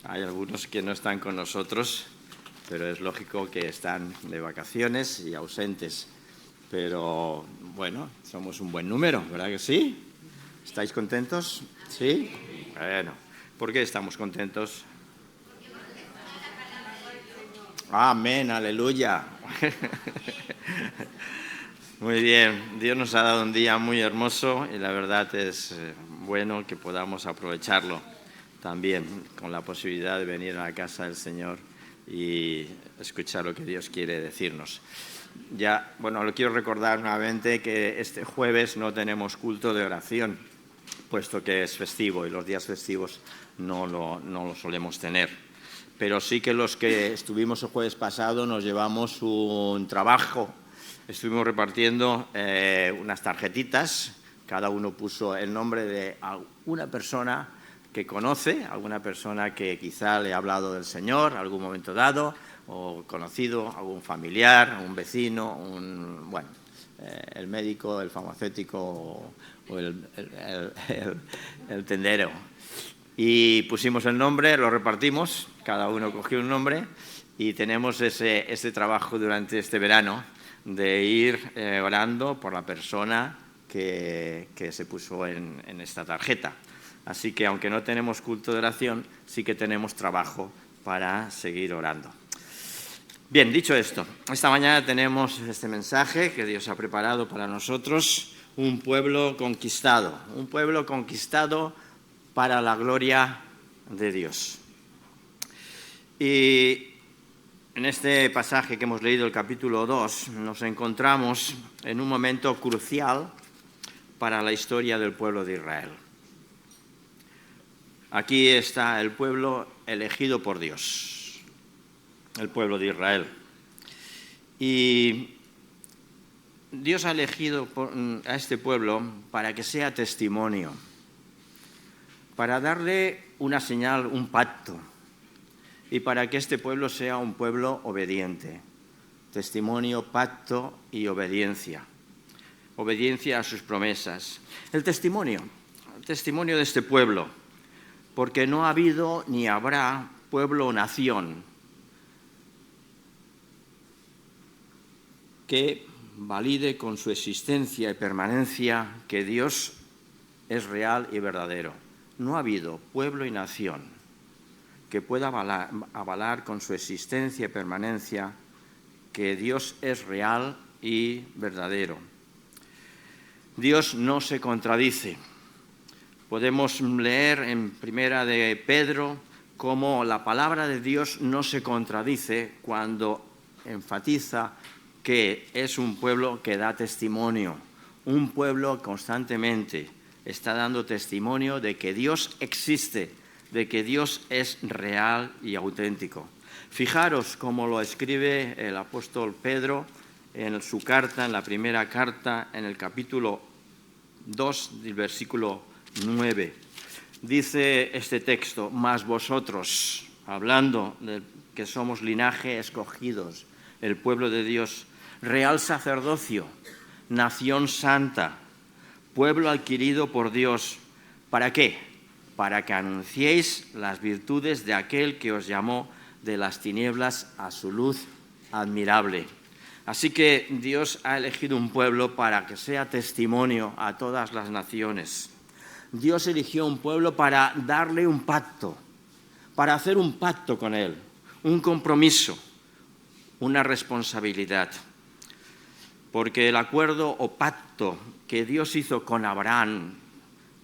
Hay algunos que no están con nosotros, pero es lógico que están de vacaciones y ausentes. Pero bueno, somos un buen número, ¿verdad que sí? ¿Estáis contentos? ¿Sí? Bueno, ¿por qué estamos contentos? Amén, aleluya. Muy bien, Dios nos ha dado un día muy hermoso y la verdad es bueno que podamos aprovecharlo también con la posibilidad de venir a la casa del Señor y escuchar lo que Dios quiere decirnos. Ya, bueno, lo quiero recordar nuevamente que este jueves no tenemos culto de oración, puesto que es festivo y los días festivos no lo solemos tener. Pero sí que los que estuvimos el jueves pasado nos llevamos un trabajo. Estuvimos repartiendo unas tarjetitas, cada uno puso el nombre de alguna persona que conoce, alguna persona que quizá le ha hablado del Señor en algún momento dado, o conocido, algún familiar, un vecino, el médico, el farmacéutico o el tendero. Y pusimos el nombre, lo repartimos, cada uno cogió un nombre y tenemos ese trabajo durante este verano de ir orando por la persona que se puso en esta tarjeta. Así que aunque no tenemos culto de oración, sí que tenemos trabajo para seguir orando. Bien, dicho esto, esta mañana tenemos este mensaje que Dios ha preparado para nosotros, un pueblo conquistado para la gloria de Dios. Y en este pasaje que hemos leído, el capítulo 2, nos encontramos en un momento crucial para la historia del pueblo de Israel. Aquí está el pueblo elegido por Dios, el pueblo de Israel. Y Dios ha elegido a este pueblo para que sea testimonio, para darle una señal, un pacto, y para que este pueblo sea un pueblo obediente. Testimonio, pacto y obediencia. Obediencia a sus promesas. El testimonio de este pueblo, porque no ha habido ni habrá pueblo o nación que valide con su existencia y permanencia que Dios es real y verdadero. No ha habido pueblo y nación que pueda avalar con su existencia y permanencia que Dios es real y verdadero. Dios no se contradice. Podemos leer en Primera de Pedro cómo la palabra de Dios no se contradice cuando enfatiza que es un pueblo que da testimonio, un pueblo constantemente está dando testimonio de que Dios existe, de que Dios es real y auténtico. Fijaros cómo lo escribe el apóstol Pedro en su carta, en la primera carta, en el capítulo 2, del versículo 9. Dice este texto: mas vosotros, hablando de que somos linaje escogidos, el pueblo de Dios, real sacerdocio, nación santa, pueblo adquirido por Dios. ¿Para qué? Para que anunciéis las virtudes de aquel que os llamó de las tinieblas a su luz admirable. Así que Dios ha elegido un pueblo para que sea testimonio a todas las naciones. Dios eligió un pueblo para darle un pacto, para hacer un pacto con él, un compromiso, una responsabilidad. Porque el acuerdo o pacto que Dios hizo con Abraham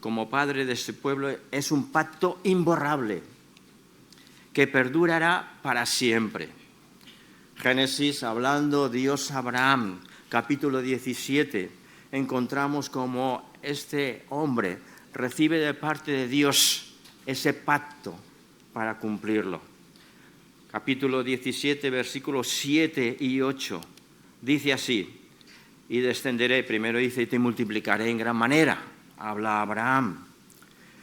como padre de este pueblo es un pacto imborrable que perdurará para siempre. Génesis, hablando Dios a Abraham, capítulo 17, encontramos cómo este hombre recibe de parte de Dios ese pacto para cumplirlo. Capítulo 17, versículos 7 y 8, dice así: y descenderé, primero dice, y te multiplicaré en gran manera, habla Abraham,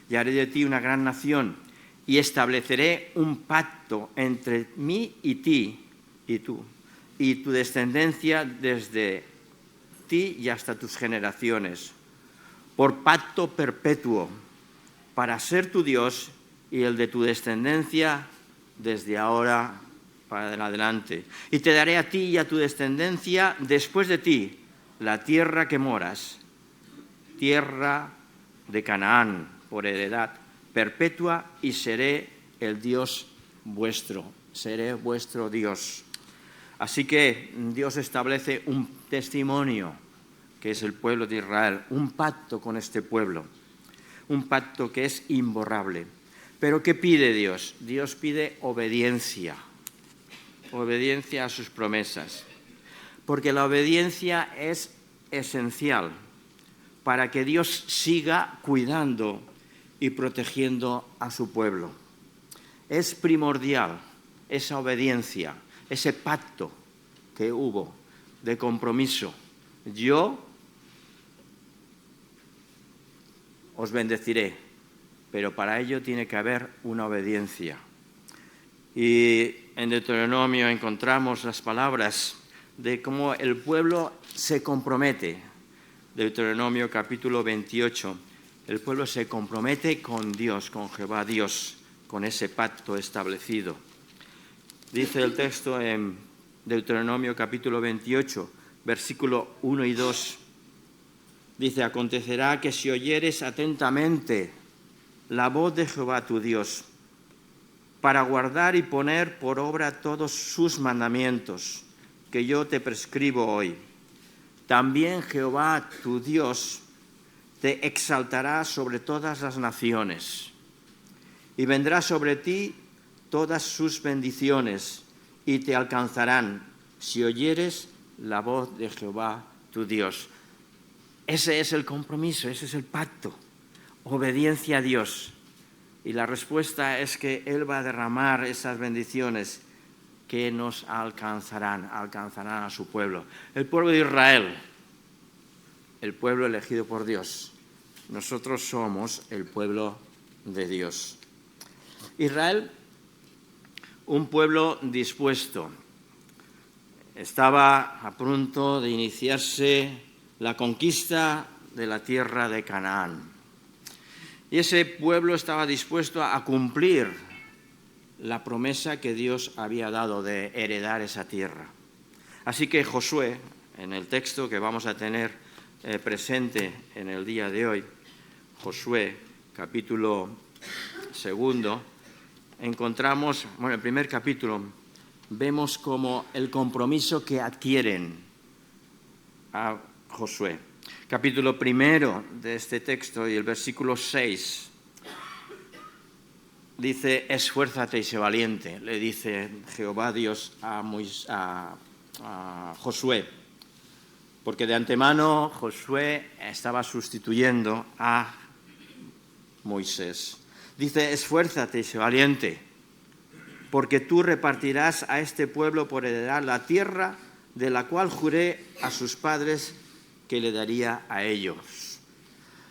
y haré de ti una gran nación, y estableceré un pacto entre mí y ti, y tú, y tu descendencia desde ti y hasta tus generaciones, por pacto perpetuo, para ser tu Dios y el de tu descendencia desde ahora para adelante. Y te daré a ti y a tu descendencia después de ti la tierra que moras, tierra de Canaán por heredad perpetua, y seré el Dios vuestro, seré vuestro Dios. Así que Dios establece un testimonio, que es el pueblo de Israel, un pacto con este pueblo, un pacto que es imborrable. Pero ¿qué pide Dios? Dios pide obediencia, obediencia a sus promesas, porque la obediencia es esencial para que Dios siga cuidando y protegiendo a su pueblo. Es primordial esa obediencia, ese pacto que hubo de compromiso. Yo os bendeciré, pero para ello tiene que haber una obediencia. Y en Deuteronomio encontramos las palabras de cómo el pueblo se compromete. Deuteronomio capítulo 28. El pueblo se compromete con Dios, con Jehová Dios, con ese pacto establecido. Dice el texto en Deuteronomio capítulo 28, versículo 1 y 2. Dice: acontecerá que si oyeres atentamente la voz de Jehová tu Dios, para guardar y poner por obra todos sus mandamientos, que yo te prescribo hoy, también Jehová tu Dios te exaltará sobre todas las naciones, y vendrá sobre ti todas sus bendiciones, y te alcanzarán si oyeres la voz de Jehová tu Dios. Ese es el compromiso, ese es el pacto, obediencia a Dios. Y la respuesta es que Él va a derramar esas bendiciones que nos alcanzarán a su pueblo. El pueblo de Israel, el pueblo elegido por Dios. Nosotros somos el pueblo de Dios. Israel, un pueblo dispuesto. Estaba a punto de iniciarse la conquista de la tierra de Canaán. Y ese pueblo estaba dispuesto a cumplir la promesa que Dios había dado de heredar esa tierra. Así que Josué, en el texto que vamos a tener presente en el día de hoy, Josué, capítulo 2, encontramos, en el primer capítulo, vemos como el compromiso que adquieren a Josué. Capítulo 1 de este texto y el versículo 6 dice: esfuérzate y sé valiente, le dice Jehová Dios a Josué, porque de antemano Josué estaba sustituyendo a Moisés. Dice: esfuérzate y sé valiente, porque tú repartirás a este pueblo por heredad la tierra de la cual juré a sus padres que le daría a ellos.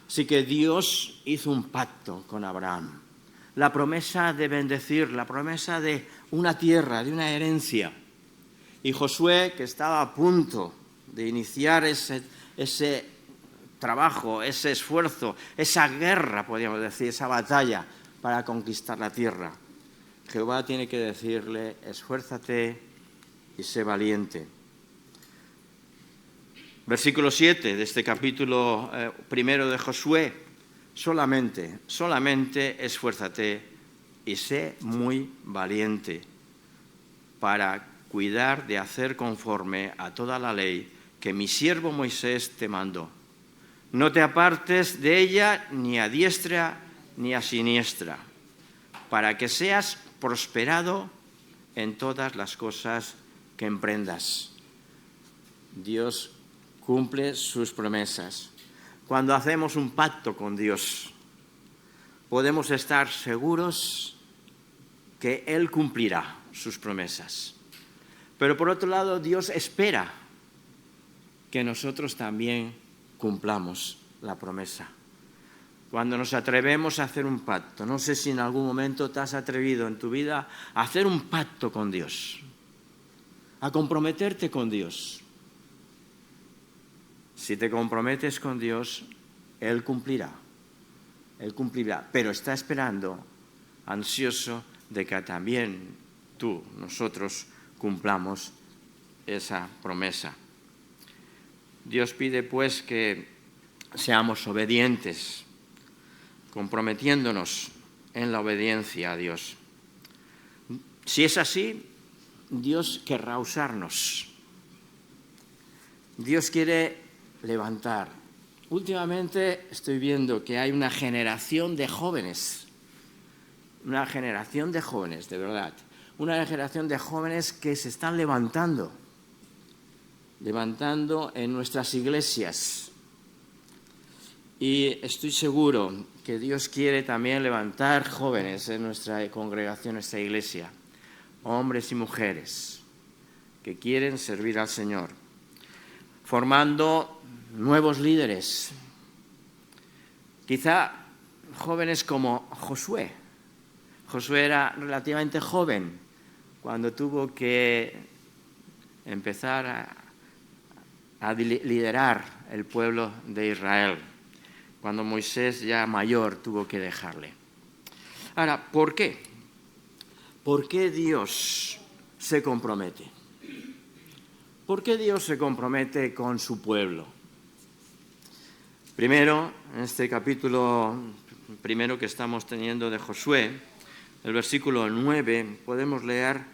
Así que Dios hizo un pacto con Abraham. La promesa de bendecir, la promesa de una tierra, de una herencia. Y Josué, que estaba a punto de iniciar ese trabajo, ese esfuerzo, esa guerra, podríamos decir, esa batalla para conquistar la tierra, Jehová tiene que decirle: esfuérzate y sé valiente. Versículo 7 de este capítulo 1 de Josué: solamente esfuérzate y sé muy valiente para cuidar de hacer conforme a toda la ley que mi siervo Moisés te mandó. No te apartes de ella ni a diestra ni a siniestra, para que seas prosperado en todas las cosas que emprendas. Dios cumple sus promesas. Cuando hacemos un pacto con Dios, podemos estar seguros que Él cumplirá sus promesas. Pero por otro lado, Dios espera que nosotros también cumplamos la promesa. Cuando nos atrevemos a hacer un pacto, no sé si en algún momento te has atrevido en tu vida a hacer un pacto con Dios, a comprometerte con Dios. Si te comprometes con Dios, Él cumplirá, pero está esperando ansioso de que también nosotros cumplamos esa promesa. Dios pide pues que seamos obedientes, comprometiéndonos en la obediencia a Dios. Si es así, Dios querrá usarnos. Dios quiere levantar. Últimamente estoy viendo que hay una generación de jóvenes, de verdad, una generación de jóvenes que se están levantando en nuestras iglesias. Y estoy seguro que Dios quiere también levantar jóvenes en nuestra congregación, en nuestra iglesia, hombres y mujeres que quieren servir al Señor, formando nuevos líderes. Quizá jóvenes como Josué. Josué era relativamente joven cuando tuvo que empezar a liderar el pueblo de Israel, cuando Moisés, ya mayor, tuvo que dejarle. Ahora, ¿por qué? ¿Por qué Dios se compromete? ¿Por qué Dios se compromete con su pueblo? Primero, en este capítulo primero que estamos teniendo de Josué, el versículo 9, podemos leer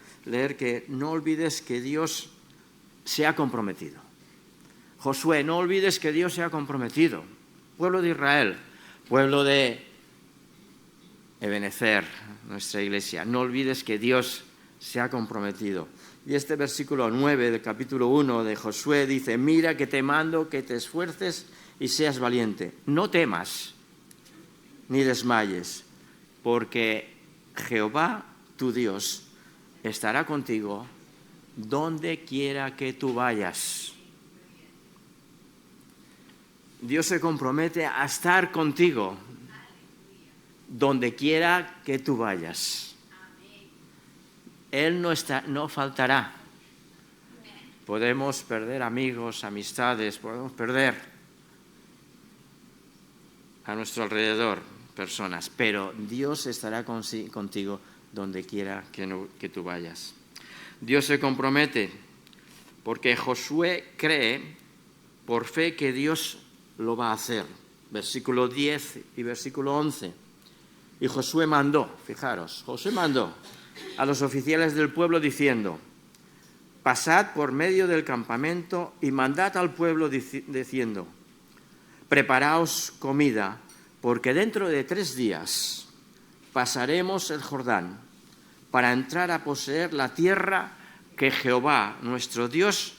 que no olvides que Dios se ha comprometido. Josué, no olvides que Dios se ha comprometido. Pueblo de Israel, pueblo de Ebenezer, nuestra iglesia, no olvides que Dios se ha comprometido. Y este versículo 9 del capítulo 1 de Josué dice: mira que te mando que te esfuerces y seas valiente. No temas ni desmayes, porque Jehová, tu Dios, estará contigo donde quiera que tú vayas. Dios se compromete a estar contigo donde quiera que tú vayas. Él no faltará. Podemos perder amigos, amistades, podemos perder a nuestro alrededor personas, pero Dios estará contigo donde quiera que tú vayas. Dios se compromete porque Josué cree por fe que Dios lo va a hacer. Versículo 10 y versículo 11. Y Josué mandó, fijaros, Josué mandó a los oficiales del pueblo diciendo: pasad por medio del campamento y mandad al pueblo diciendo: preparaos comida, porque dentro de 3 días pasaremos el Jordán para entrar a poseer la tierra que Jehová, nuestro Dios,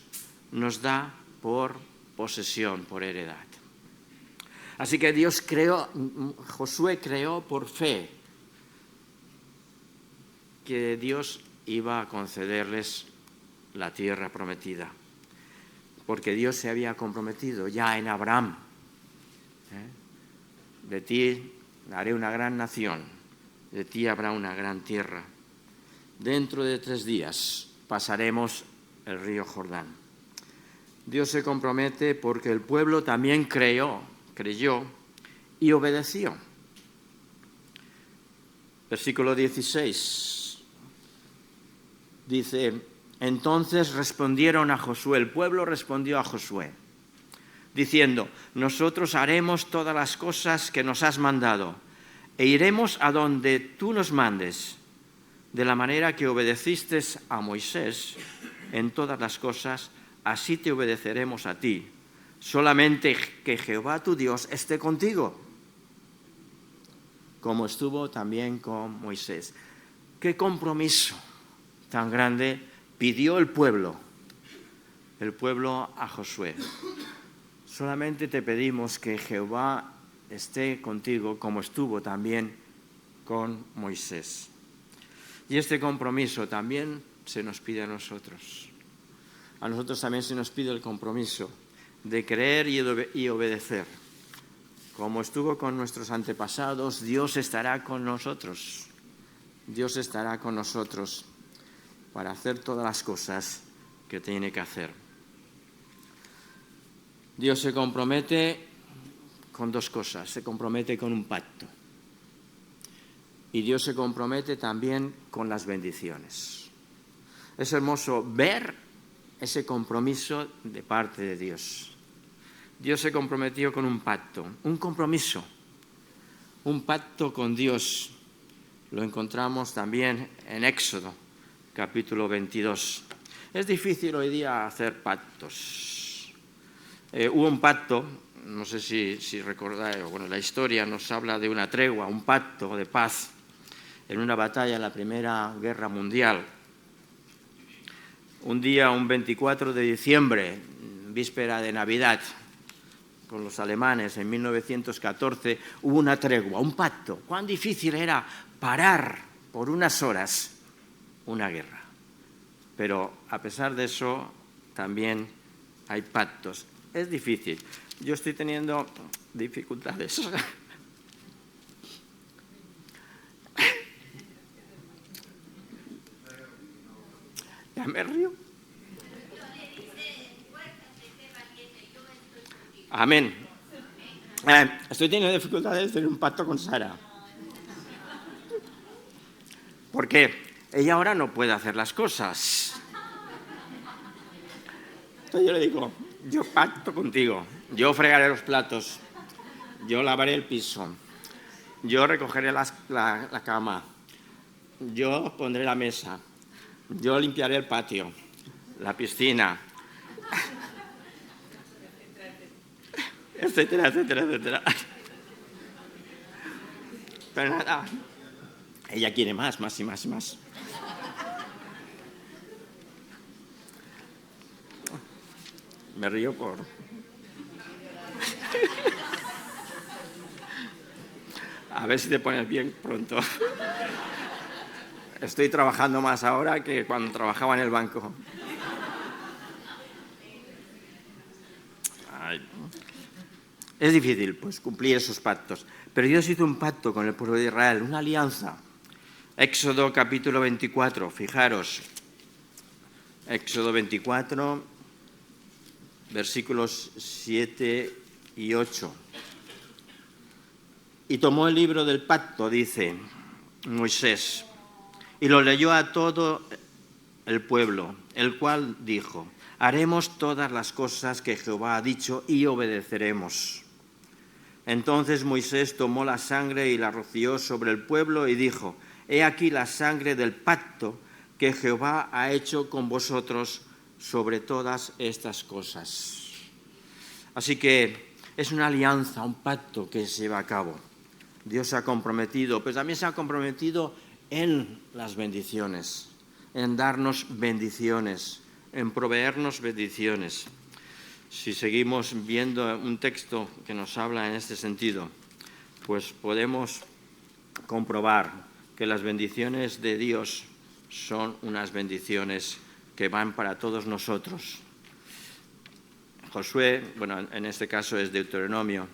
nos da por posesión, por heredad. Así que Josué creó por fe que Dios iba a concederles la tierra prometida, porque Dios se había comprometido ya en Abraham. De ti haré una gran nación, de ti habrá una gran tierra. Dentro de 3 días pasaremos el río Jordán. Dios se compromete porque el pueblo también creyó y obedeció. Versículo 16 dice: entonces respondieron a Josué, el pueblo respondió a Josué, diciendo: nosotros haremos todas las cosas que nos has mandado e iremos a donde tú nos mandes, de la manera que obedeciste a Moisés en todas las cosas, así te obedeceremos a ti. Solamente que Jehová tu Dios esté contigo, como estuvo también con Moisés. ¡Qué compromiso tan grande pidió el pueblo a Josué! Solamente te pedimos que Jehová esté contigo, como estuvo también con Moisés. Y este compromiso también se nos pide a nosotros. A nosotros también se nos pide el compromiso de creer y obedecer. Como estuvo con nuestros antepasados, Dios estará con nosotros. Dios estará con nosotros para hacer todas las cosas que tiene que hacer. Dios se compromete con 2 cosas. Se compromete con un pacto. y Dios se compromete también con las bendiciones. Es hermoso ver ese compromiso de parte de Dios. Dios se comprometió con un pacto, un compromiso, un pacto con Dios. Lo encontramos también en Éxodo, capítulo 22. Es difícil hoy día hacer pactos. Hubo un pacto, no sé si recordáis, bueno, la historia nos habla de una tregua, un pacto de paz en una batalla en la Primera Guerra Mundial. Un día, un 24 de diciembre, víspera de Navidad, con los alemanes en 1914, hubo una tregua, un pacto. Cuán difícil era parar por unas horas una guerra. Pero a pesar de eso, también hay pactos. Es difícil. Yo estoy teniendo dificultades. ¿Ya me río? Amén. Estoy teniendo dificultades de tener un pacto con Sara. Porque ella ahora no puede hacer las cosas. Entonces yo le digo, yo pacto contigo. Yo fregaré los platos. Yo lavaré el piso. Yo recogeré la cama. Yo pondré la mesa. Yo limpiaré el patio, la piscina, etcétera, etcétera, etcétera. Pero nada, ella quiere más y más y más. Me río por... A ver si te pones bien pronto. Estoy trabajando más ahora que cuando trabajaba en el banco. Ay. Es difícil, pues, cumplir esos pactos. Pero Dios hizo un pacto con el pueblo de Israel, una alianza. Éxodo capítulo 24, fijaros. Éxodo 24, versículos 7 y 8. Y tomó el libro del pacto, dice Moisés, y lo leyó a todo el pueblo, el cual dijo, haremos todas las cosas que Jehová ha dicho y obedeceremos. Entonces Moisés tomó la sangre y la roció sobre el pueblo y dijo, he aquí la sangre del pacto que Jehová ha hecho con vosotros sobre todas estas cosas. Así que es una alianza, un pacto que se lleva a cabo. Dios se ha comprometido, pero también se ha comprometido en las bendiciones, en darnos bendiciones, en proveernos bendiciones. Si seguimos viendo un texto que nos habla en este sentido, pues podemos comprobar que las bendiciones de Dios son unas bendiciones que van para todos nosotros. Josué, bueno, en este caso es Deuteronomio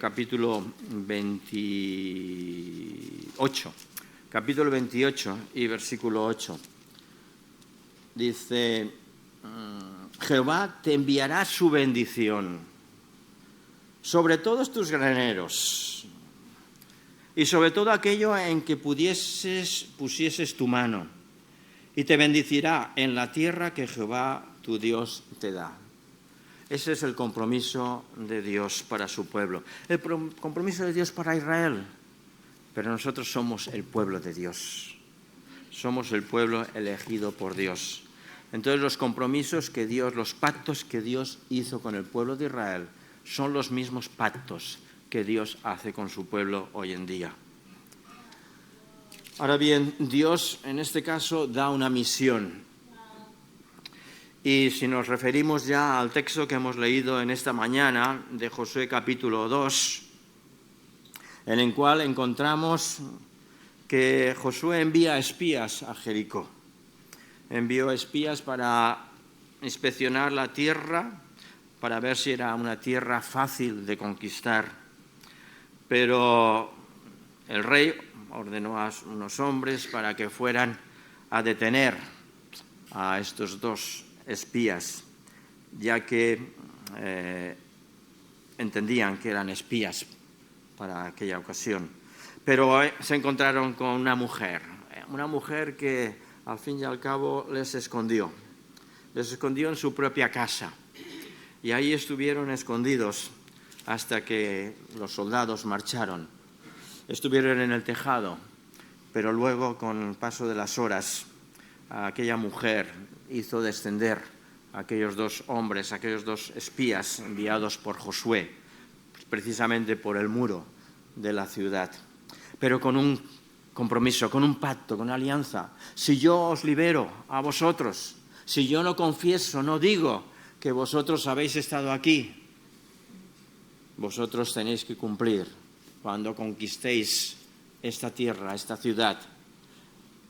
capítulo 28, capítulo 28 y versículo 8. Dice, Jehová te enviará su bendición sobre todos tus graneros y sobre todo aquello en que pusieses tu mano, y te bendecirá en la tierra que Jehová tu Dios te da. Ese es el compromiso de Dios para su pueblo, el compromiso de Dios para Israel. Pero nosotros somos el pueblo de Dios, somos el pueblo elegido por Dios. Entonces los compromisos que Dios, los pactos que Dios hizo con el pueblo de Israel son los mismos pactos que Dios hace con su pueblo hoy en día. Ahora bien, Dios en este caso da una misión. Y si nos referimos ya al texto que hemos leído en esta mañana de Josué capítulo 2, en el cual encontramos que Josué envía espías a Jericó. Envió espías para inspeccionar la tierra, para ver si era una tierra fácil de conquistar. Pero el rey ordenó a unos hombres para que fueran a detener a estos dos espías, ya que entendían que eran espías para aquella ocasión. Pero se encontraron con una mujer que al fin y al cabo les escondió en su propia casa. Y ahí estuvieron escondidos hasta que los soldados marcharon. Estuvieron en el tejado, pero luego, con el paso de las horas, aquella mujer hizo descender a aquellos dos hombres, aquellos dos espías enviados por Josué, precisamente por el muro de la ciudad, pero con un compromiso, con un pacto, con una alianza. Si yo os libero a vosotros, si yo no confieso, no digo que vosotros habéis estado aquí, vosotros tenéis que cumplir cuando conquistéis esta tierra, esta ciudad.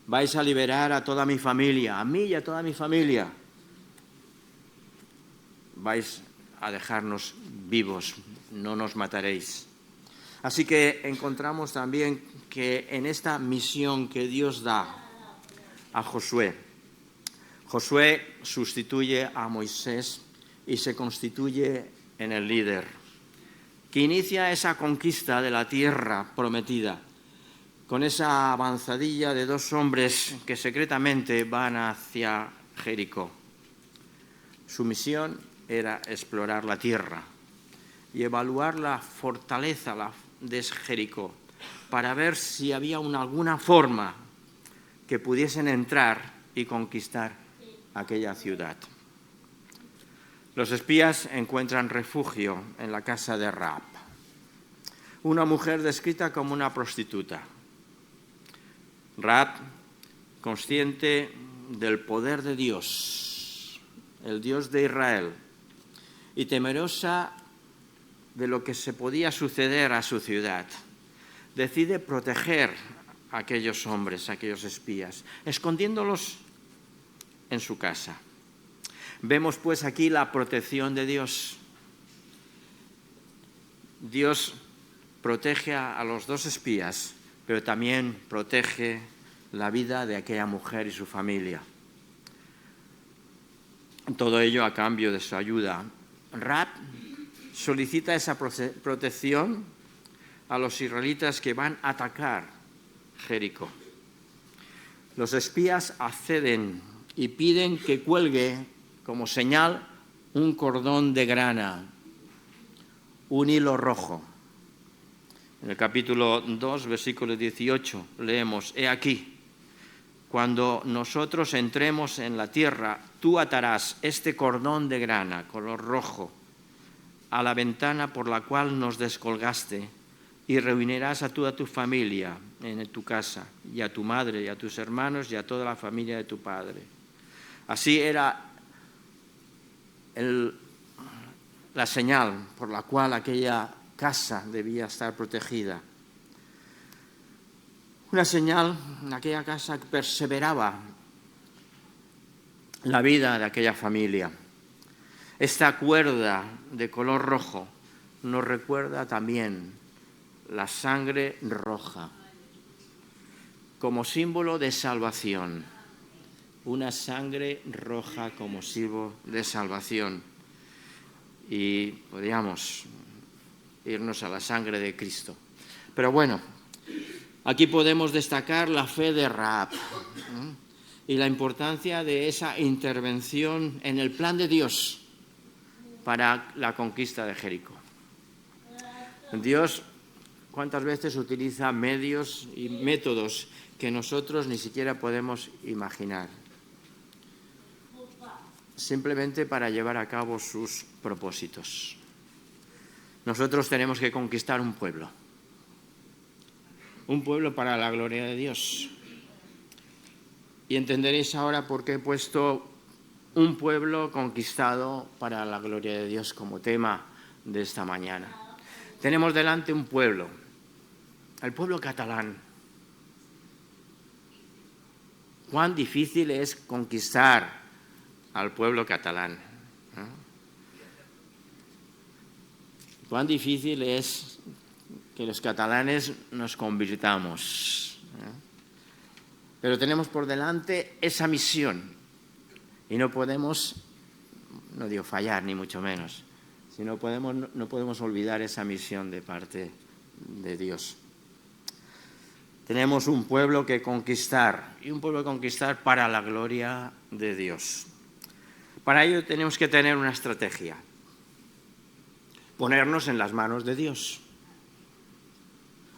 Vais a liberar a toda mi familia, a mí y a toda mi familia. Vais a dejarnos vivos, no nos mataréis. Así que encontramos también que en esta misión que Dios da a Josué, Josué sustituye a Moisés y se constituye en el líder, que inicia esa conquista de la tierra prometida, con esa avanzadilla de dos hombres que secretamente van hacia Jericó. Su misión era explorar la tierra y evaluar la fortaleza de Jericó para ver si había alguna forma que pudiesen entrar y conquistar aquella ciudad. Los espías encuentran refugio en la casa de Rahab, una mujer descrita como una prostituta. Rahab, consciente del poder de Dios, el Dios de Israel, y temerosa de lo que se podía suceder a su ciudad, decide proteger a aquellos hombres, a aquellos espías, escondiéndolos en su casa. Vemos pues aquí la protección de Dios. Dios protege a los dos espías, pero también protege la vida de aquella mujer y su familia. Todo ello a cambio de su ayuda. Rahab solicita esa protección a los israelitas que van a atacar Jericó. Los espías acceden y piden que cuelgue como señal un cordón de grana, un hilo rojo. En el capítulo 2, versículo 18, leemos: «He aquí, cuando nosotros entremos en la tierra, tú atarás este cordón de grana, color rojo, a la ventana por la cual nos descolgaste, y reunirás a toda tu familia en tu casa, y a tu madre, y a tus hermanos, y a toda la familia de tu padre». Así era la señal por la cual aquella casa debía estar protegida. Una señal en aquella casa que perseveraba la vida de aquella familia. Esta cuerda de color rojo nos recuerda también la sangre roja como símbolo de salvación. Una sangre roja como símbolo de salvación. Y podríamos irnos a la sangre de Cristo. Pero bueno, aquí podemos destacar la fe de Rahab y la importancia de esa intervención en el plan de Dios para la conquista de Jericó. Dios, ¿cuántas veces utiliza medios y métodos que nosotros ni siquiera podemos imaginar? Simplemente para llevar a cabo sus propósitos. Nosotros tenemos que conquistar un pueblo para la gloria de Dios. Y entenderéis ahora por qué he puesto un pueblo conquistado para la gloria de Dios como tema de esta mañana. Tenemos delante un pueblo, el pueblo catalán. Cuán difícil es conquistar al pueblo catalán. Cuán difícil es que los catalanes nos convirtamos. Pero tenemos por delante esa misión y no podemos, no digo fallar ni mucho menos, no podemos olvidar esa misión de parte de Dios. Tenemos un pueblo que conquistar, y un pueblo que conquistar para la gloria de Dios. Para ello tenemos que tener una estrategia, ponernos en las manos de Dios,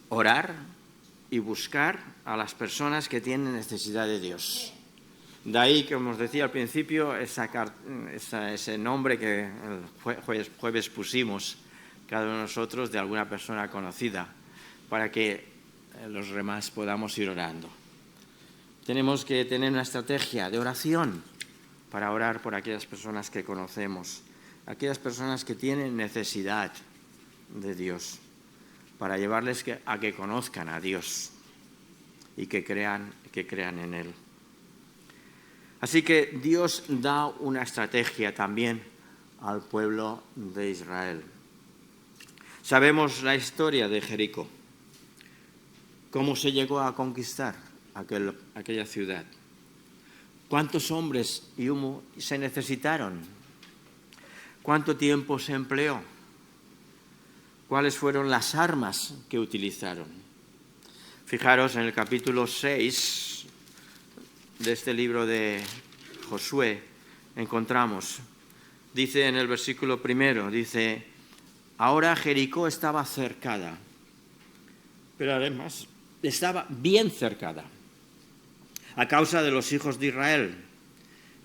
orar y buscar a las personas que tienen necesidad de Dios. De ahí, como os decía al principio, ese nombre que el jueves pusimos cada uno de nosotros de alguna persona conocida, para que los demás podamos ir orando. Tenemos que tener una estrategia de oración para orar por aquellas personas que conocemos, aquellas personas que tienen necesidad de Dios, para llevarles a que conozcan a Dios y que crean en Él. Así que Dios da una estrategia también al pueblo de Israel. Sabemos la historia de Jericó, cómo se llegó a conquistar aquella ciudad. ¿Cuántos hombres y humo se necesitaron? ¿Cuánto tiempo se empleó? ¿Cuáles fueron las armas que utilizaron? Fijaros en el capítulo 6 de este libro de Josué, encontramos, dice en el versículo 1, dice, ahora Jericó estaba cercada, pero además estaba bien cercada, a causa de los hijos de Israel.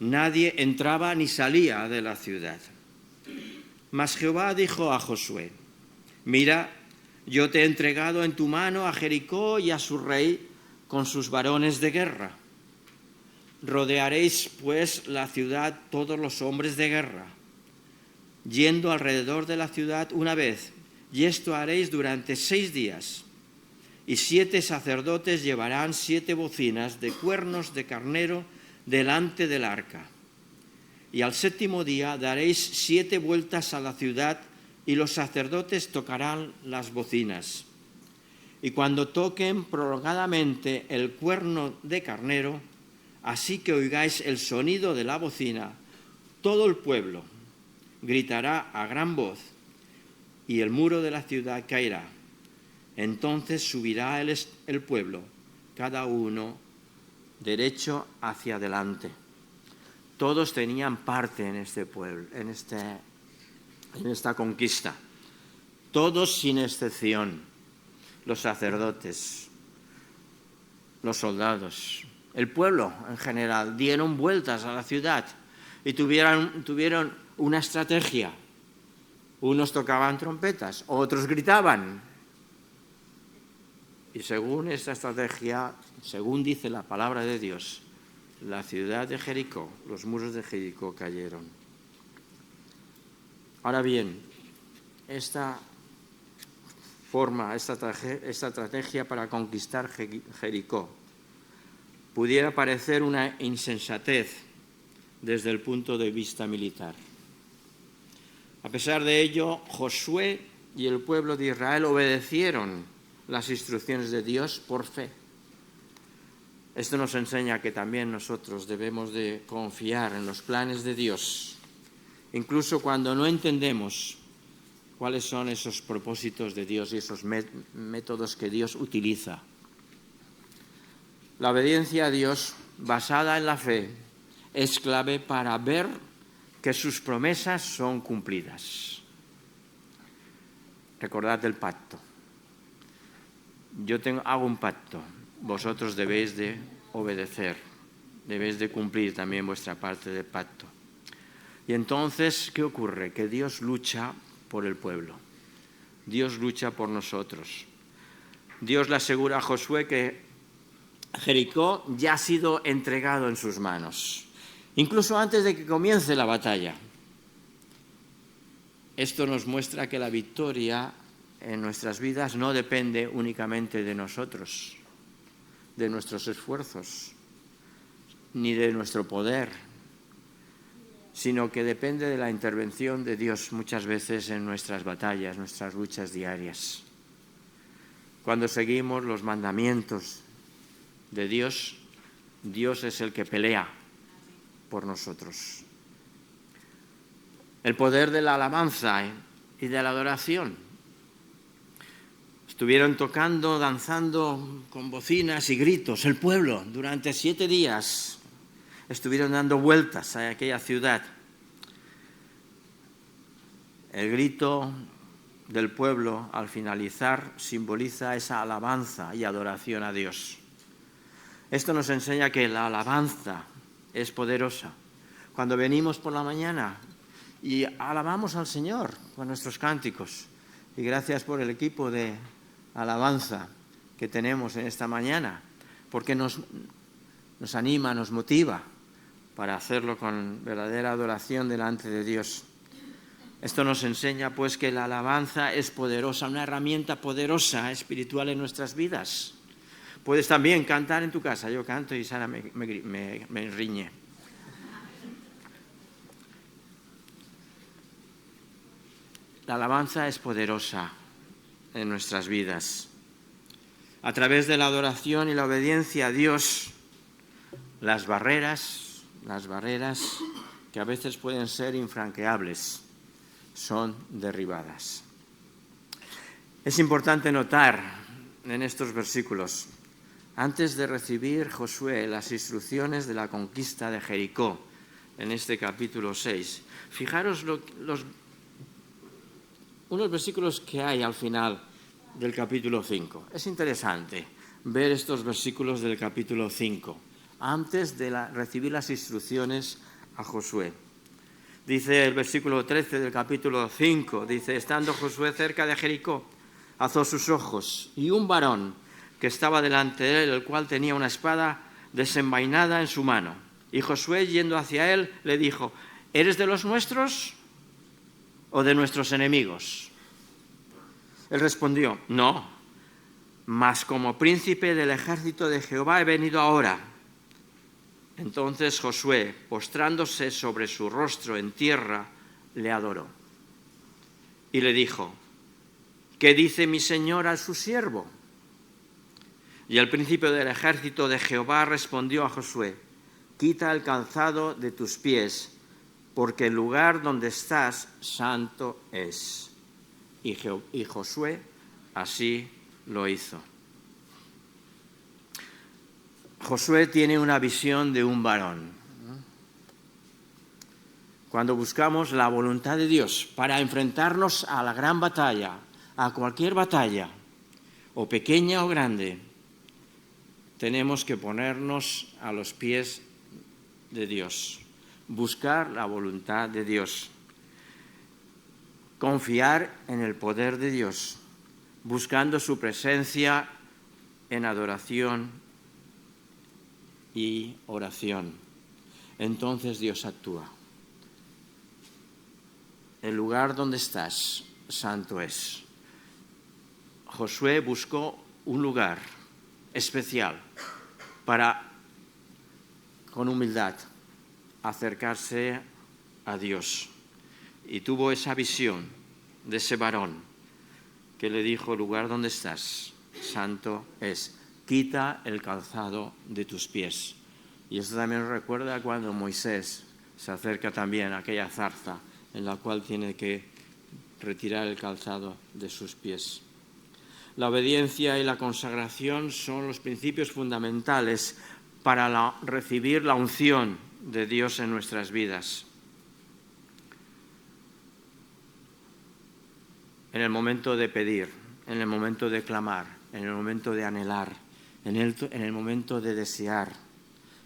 Nadie entraba ni salía de la ciudad. Mas Jehová dijo a Josué, mira, yo te he entregado en tu mano a Jericó y a su rey con sus varones de guerra. Rodearéis, pues, la ciudad todos los hombres de guerra, yendo alrededor de la ciudad una vez, y esto haréis durante 6 días. Y 7 sacerdotes llevarán 7 bocinas de cuernos de carnero delante del arca. Y al 7º día daréis 7 vueltas a la ciudad, y los sacerdotes tocarán las bocinas. Y cuando toquen prolongadamente el cuerno de carnero, así que oigáis el sonido de la bocina, todo el pueblo gritará a gran voz, y el muro de la ciudad caerá. Entonces subirá el pueblo, cada uno derecho hacia adelante. Todos tenían parte en este pueblo, en esta conquista. Todos sin excepción. Los sacerdotes, los soldados, el pueblo en general, dieron vueltas a la ciudad y tuvieron una estrategia. Unos tocaban trompetas, otros gritaban. Y según esta estrategia, según dice la palabra de Dios, la ciudad de Jericó, los muros de Jericó cayeron. Ahora bien, esta estrategia para conquistar Jericó pudiera parecer una insensatez desde el punto de vista militar. A pesar de ello, Josué y el pueblo de Israel obedecieron las instrucciones de Dios por fe. Esto nos enseña que también nosotros debemos de confiar en los planes de Dios, incluso cuando no entendemos cuáles son esos propósitos de Dios y esos métodos que Dios utiliza. La obediencia a Dios, basada en la fe, es clave para ver que sus promesas son cumplidas. Recordad el pacto. Yo hago un pacto, vosotros debéis de obedecer, debéis de cumplir también vuestra parte del pacto. Y entonces, ¿qué ocurre? Que Dios lucha por el pueblo, Dios lucha por nosotros. Dios le asegura a Josué que Jericó ya ha sido entregado en sus manos, incluso antes de que comience la batalla. Esto nos muestra que la victoria en nuestras vidas no depende únicamente de nosotros, de nuestros esfuerzos, ni de nuestro poder, sino que depende de la intervención de Dios muchas veces en nuestras batallas, nuestras luchas diarias. Cuando seguimos los mandamientos de Dios, Dios es el que pelea por nosotros. El poder de la alabanza y de la adoración. Estuvieron tocando, danzando con bocinas y gritos. El pueblo, durante 7 días, estuvieron dando vueltas a aquella ciudad. El grito del pueblo, al finalizar, simboliza esa alabanza y adoración a Dios. Esto nos enseña que la alabanza es poderosa. Cuando venimos por la mañana y alabamos al Señor con nuestros cánticos, y gracias por el equipo de alabanza que tenemos en esta mañana, porque nos anima, nos motiva para hacerlo con verdadera adoración delante de Dios. Esto nos enseña pues que la alabanza es poderosa, una herramienta poderosa espiritual en nuestras vidas. Puedes también cantar en tu casa. Yo canto y Sara me riñe. La alabanza es poderosa en nuestras vidas. A través de la adoración y la obediencia a Dios, las barreras que a veces pueden ser infranqueables, son derribadas. Es importante notar en estos versículos, antes de recibir Josué las instrucciones de la conquista de Jericó, en este capítulo 6, fijaros unos versículos que hay al final del capítulo 5. Es interesante ver estos versículos del capítulo 5, antes de recibir las instrucciones a Josué. Dice el versículo 13 del capítulo 5, dice, estando Josué cerca de Jericó, alzó sus ojos, y un varón que estaba delante de él, el cual tenía una espada desenvainada en su mano. Y Josué, yendo hacia él, le dijo, ¿eres de los nuestros o de nuestros enemigos? Él respondió, no, mas como príncipe del ejército de Jehová he venido ahora. Entonces Josué, postrándose sobre su rostro en tierra, le adoró. Y le dijo, ¿qué dice mi señor a su siervo? Y el príncipe del ejército de Jehová respondió a Josué, quita el calzado de tus pies, porque el lugar donde estás santo es. Y Josué así lo hizo. Josué tiene una visión de un varón. Cuando buscamos la voluntad de Dios para enfrentarnos a la gran batalla, a cualquier batalla, o pequeña o grande, tenemos que ponernos a los pies de Dios, buscar la voluntad de Dios, confiar en el poder de Dios, buscando su presencia en adoración y oración. Entonces Dios actúa. El lugar donde estás, santo es. Josué buscó un lugar especial para, con humildad, acercarse a Dios. Y tuvo esa visión de ese varón que le dijo, el lugar donde estás, santo es. Quita el calzado de tus pies. Y esto también recuerda cuando Moisés se acerca también a aquella zarza en la cual tiene que retirar el calzado de sus pies. La obediencia y la consagración son los principios fundamentales para recibir la unción de Dios en nuestras vidas. En el momento de pedir, en el momento de clamar, en el momento de anhelar, en el momento de desear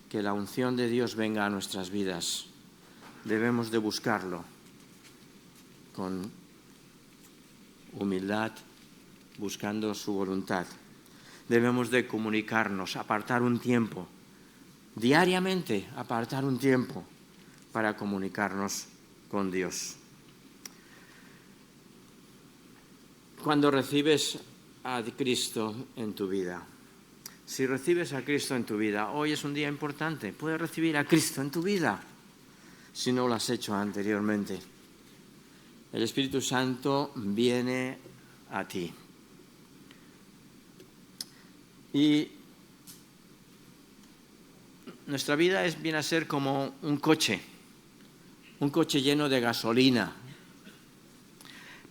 que la unción de Dios venga a nuestras vidas, debemos de buscarlo con humildad, buscando su voluntad. Debemos de comunicarnos, apartar un tiempo, diariamente apartar un tiempo para comunicarnos con Dios. Cuando recibes a Cristo en tu vida, si recibes a Cristo en tu vida, hoy es un día importante, puedes recibir a Cristo en tu vida, si no lo has hecho anteriormente. El Espíritu Santo viene a ti. Y nuestra vida viene a ser como un coche lleno de gasolina.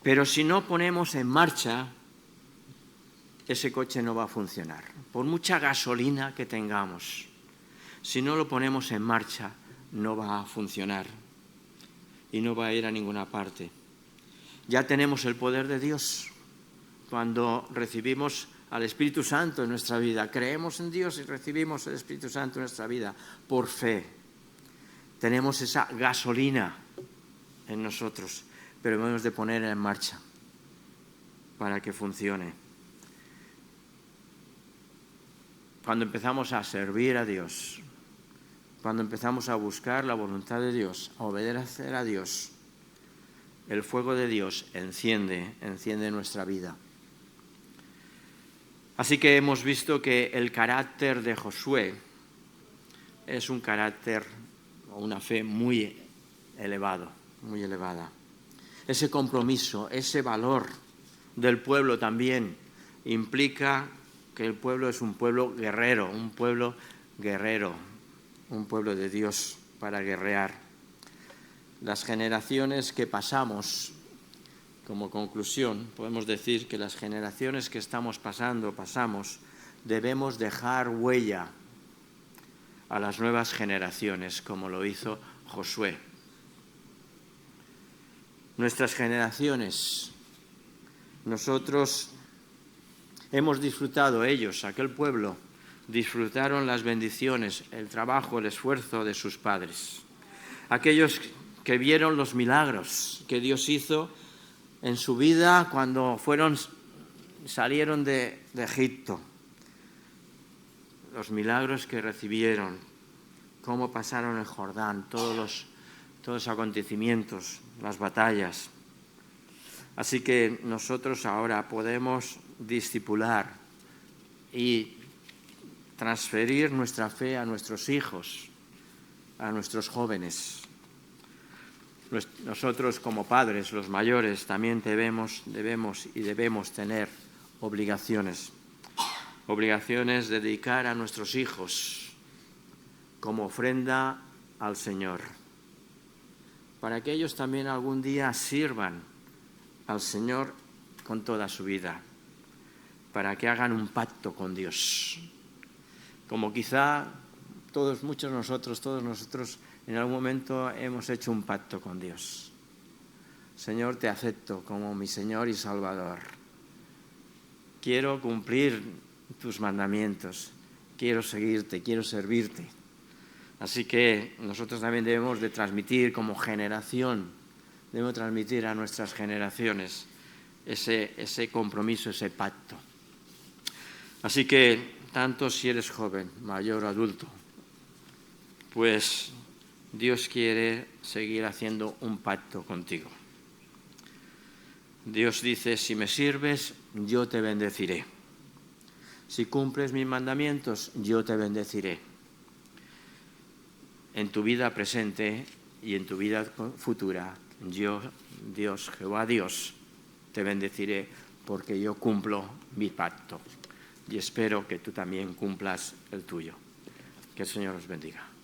Pero si no ponemos en marcha ese coche no va a funcionar. Por mucha gasolina que tengamos, si no lo ponemos en marcha, no va a funcionar y no va a ir a ninguna parte. Ya tenemos el poder de Dios cuando recibimos al Espíritu Santo en nuestra vida. Creemos en Dios y recibimos el Espíritu Santo en nuestra vida por fe. Tenemos esa gasolina en nosotros, pero debemos de ponerla en marcha para que funcione. Cuando empezamos a servir a Dios, cuando empezamos a buscar la voluntad de Dios, a obedecer a Dios, el fuego de Dios enciende nuestra vida. Así que hemos visto que el carácter de Josué es un carácter o una fe muy elevado, muy elevada. Ese compromiso, ese valor del pueblo también implica que el pueblo es un pueblo guerrero, un pueblo de Dios para guerrear. Las generaciones que pasamos, como conclusión, podemos decir que las generaciones que pasamos, debemos dejar huella a las nuevas generaciones, como lo hizo Josué. Nuestras generaciones, nosotros hemos disfrutado, aquel pueblo, disfrutaron las bendiciones, el trabajo, el esfuerzo de sus padres. Aquellos que vieron los milagros que Dios hizo en su vida cuando salieron de Egipto. Los milagros que recibieron, cómo pasaron el Jordán, todos los acontecimientos, las batallas. Así que nosotros ahora podemos discipular y transferir nuestra fe a nuestros hijos, a nuestros jóvenes. Nosotros como padres, los mayores, también debemos tener obligaciones de dedicar a nuestros hijos como ofrenda al Señor, para que ellos también algún día sirvan al Señor con toda su vida, para que hagan un pacto con Dios, como quizá todos nosotros en algún momento hemos hecho un pacto con Dios. Señor, te acepto como mi Señor y Salvador. Quiero cumplir tus mandamientos, quiero seguirte, quiero servirte. Así que nosotros también debemos de transmitir como generación, debemos transmitir a nuestras generaciones ese compromiso, ese pacto. Así que, tanto si eres joven, mayor o adulto, pues Dios quiere seguir haciendo un pacto contigo. Dios dice, si me sirves, yo te bendeciré. Si cumples mis mandamientos, yo te bendeciré. En tu vida presente y en tu vida futura, yo, Dios, Jehová Dios, te bendeciré porque yo cumplo mi pacto. Y espero que tú también cumplas el tuyo. Que el Señor os bendiga.